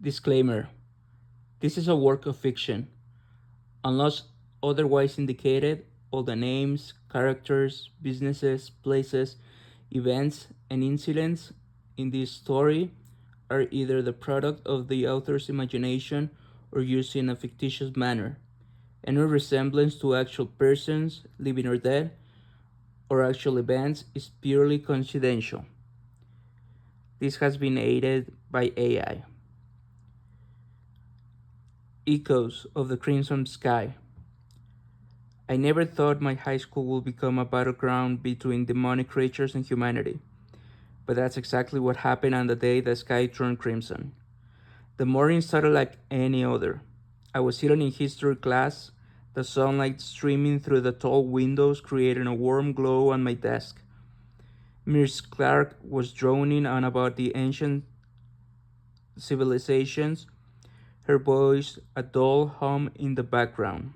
Disclaimer: this is a work of fiction. Unless otherwise indicated, all the names, characters, businesses, places, events, and incidents in this story are either the product of the author's imagination or used in a fictitious manner. Any resemblance to actual persons, living or dead, or actual events is purely coincidental. This has been aided by AI. Echoes of the Crimson Sky. I never thought my high school would become a battleground between demonic creatures and humanity, but that's exactly what happened on the day the sky turned crimson. The morning started like any other. I was sitting in history class, the sunlight streaming through the tall windows creating a warm glow on my desk. Miss Clark was droning on about the ancient civilizations, her voice a dull hum in the background.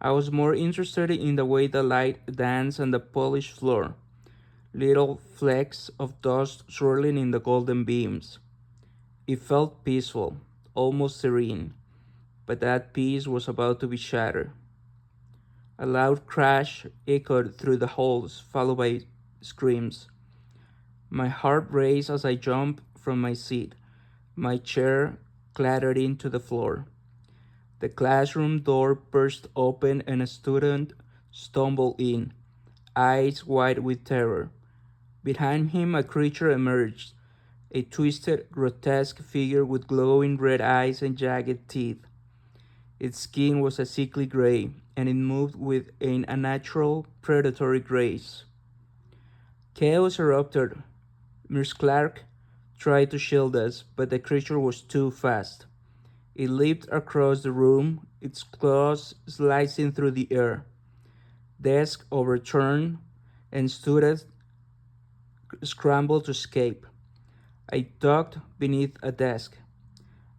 I was more interested in the way the light danced on the polished floor, little flecks of dust swirling in the golden beams. It felt peaceful, almost serene, but that peace was about to be shattered. A loud crash echoed through the halls, followed by screams. My heart raced as I jumped from my seat. My chair clattered into the floor. The classroom door burst open and a student stumbled in, eyes wide with terror. Behind him, a creature emerged, a twisted, grotesque figure with glowing red eyes and jagged teeth. Its skin was a sickly gray, and it moved with an unnatural, predatory grace. Chaos erupted. Miss Clark tried to shield us, but the creature was too fast. It leaped across the room, its claws slicing through the air. Desk overturned, and students scrambled to escape. I ducked beneath a desk,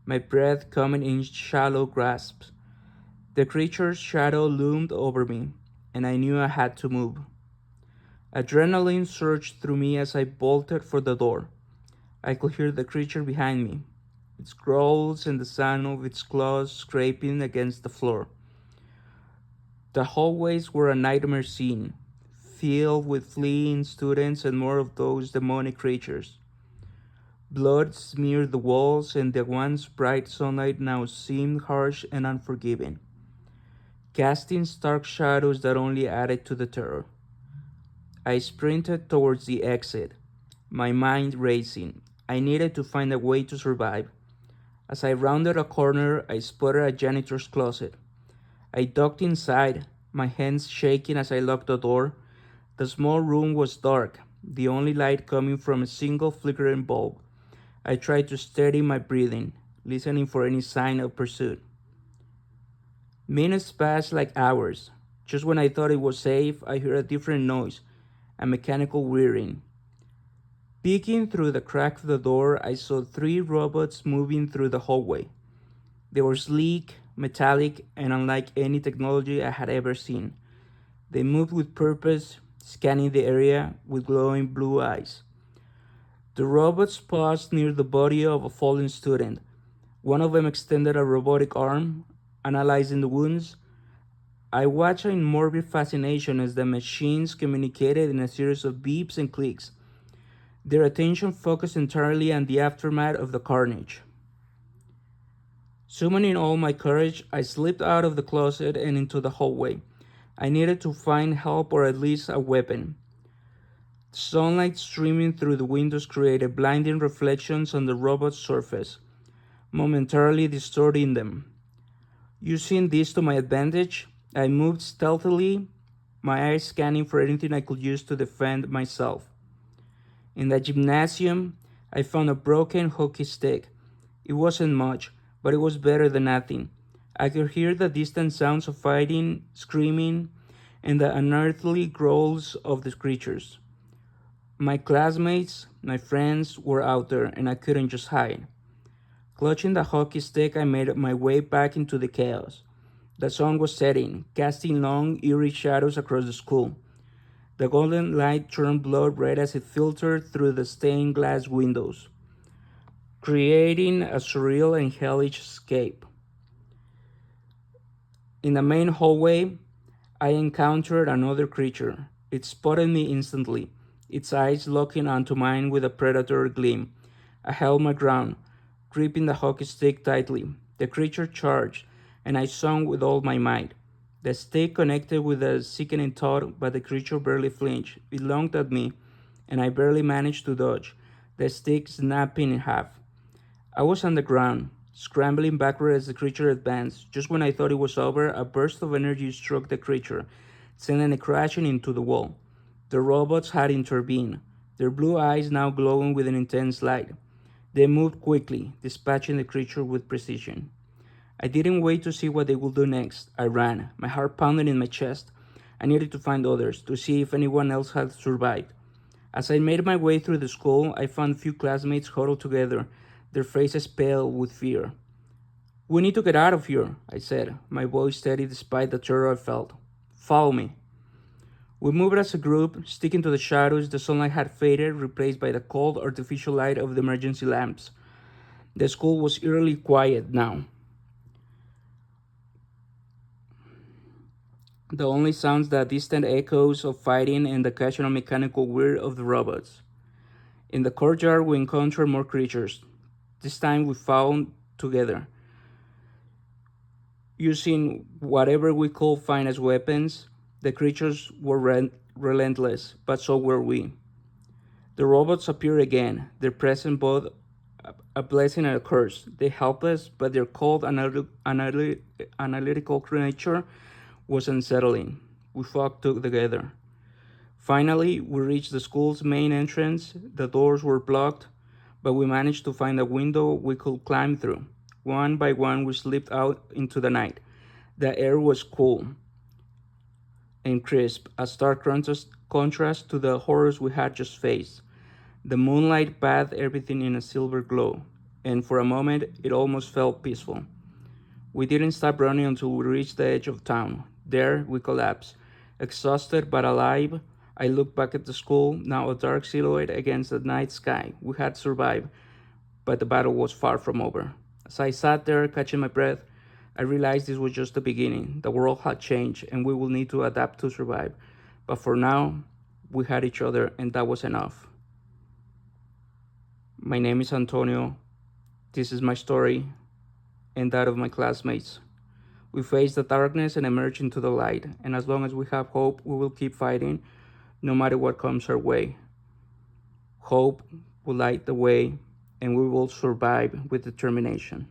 my breath coming in shallow grasps. The creature's shadow loomed over me, and I knew I had to move. Adrenaline surged through me as I bolted for the door. I could hear the creature behind me, its growls and the sound of its claws scraping against the floor. The hallways were a nightmare scene, filled with fleeing students and more of those demonic creatures. Blood smeared the walls, and the once bright sunlight now seemed harsh and unforgiving, casting stark shadows that only added to the terror. I sprinted towards the exit, my mind racing. I needed to find a way to survive. As I rounded a corner, I spotted a janitor's closet. I ducked inside, my hands shaking as I locked the door. The small room was dark, the only light coming from a single flickering bulb. I tried to steady my breathing, listening for any sign of pursuit. Minutes passed like hours. Just when I thought it was safe, I heard a different noise, a mechanical whirring. Peeking through the crack of the door, I saw three robots moving through the hallway. They were sleek, metallic, and unlike any technology I had ever seen. They moved with purpose, scanning the area with glowing blue eyes. The robots paused near the body of a fallen student. One of them extended a robotic arm, analyzing the wounds. I watched in morbid fascination as the machines communicated in a series of beeps and clicks, their attention focused entirely on the aftermath of the carnage. Summoning all my courage, I slipped out of the closet and into the hallway. I needed to find help or at least a weapon. The sunlight streaming through the windows created blinding reflections on the robot's surface, momentarily distorting them. Using this to my advantage, I moved stealthily, my eyes scanning for anything I could use to defend myself. In the gymnasium, I found a broken hockey stick. It wasn't much, but it was better than nothing. I could hear the distant sounds of fighting, screaming, and the unearthly growls of the creatures. My classmates, my friends were out there, and I couldn't just hide. Clutching the hockey stick, I made my way back into the chaos. The sun was setting, casting long, eerie shadows across the school. The golden light turned blood red as it filtered through the stained glass windows. creating a surreal and hellish escape. In the main hallway, I encountered another creature. It spotted me instantly, its eyes locking onto mine with a predator gleam. I held my ground, gripping the hockey stick tightly. The creature charged, and I swung with all my might. The stick connected with a sickening thought, but the creature barely flinched. It lunged at me, and I barely managed to dodge, the stick snapping in half. I was on the ground, scrambling backward as the creature advanced. Just when I thought it was over, a burst of energy struck the creature, sending it crashing into the wall. The robots had intervened, their blue eyes now glowing with an intense light. They moved quickly, dispatching the creature with precision. I didn't wait to see what they would do next. I ran, my heart pounding in my chest. I needed to find others, to see if anyone else had survived. As I made my way through the school, I found a few classmates huddled together, their faces pale with fear. "We need to get out of here," I said, my voice steady despite the terror I felt. "Follow me." We moved as a group, sticking to the shadows. The sunlight had faded, replaced by the cold, artificial light of the emergency lamps. The school was eerily quiet now. The only sounds the distant echoes of fighting and the occasional mechanical whir of the robots. In the courtyard, we encountered more creatures. This time we found together, using whatever we could find as weapons. The creatures were relentless, but so were we. The robots appeared again, their presence both a blessing and a curse. They helped us, but their cold, analytical nature was unsettling. We fought together. Finally, we reached the school's main entrance. The doors were blocked, but we managed to find a window we could climb through. One by one, we slipped out into the night. The air was cool and crisp, a stark contrast to the horrors we had just faced. The moonlight bathed everything in a silver glow, and for a moment, it almost felt peaceful. We didn't stop running until we reached the edge of town. There, we collapsed. Exhausted but alive, I looked back at the school, now a dark silhouette against the night sky. We had survived, but the battle was far from over. As I sat there, catching my breath, I realized this was just the beginning. The world had changed, and we will need to adapt to survive. But for now, we had each other, and that was enough. My name is Antonio. This is my story and that of my classmates. We face the darkness and emerge into the light, and as long as we have hope, we will keep fighting, no matter what comes our way. Hope will light the way, and we will survive with determination.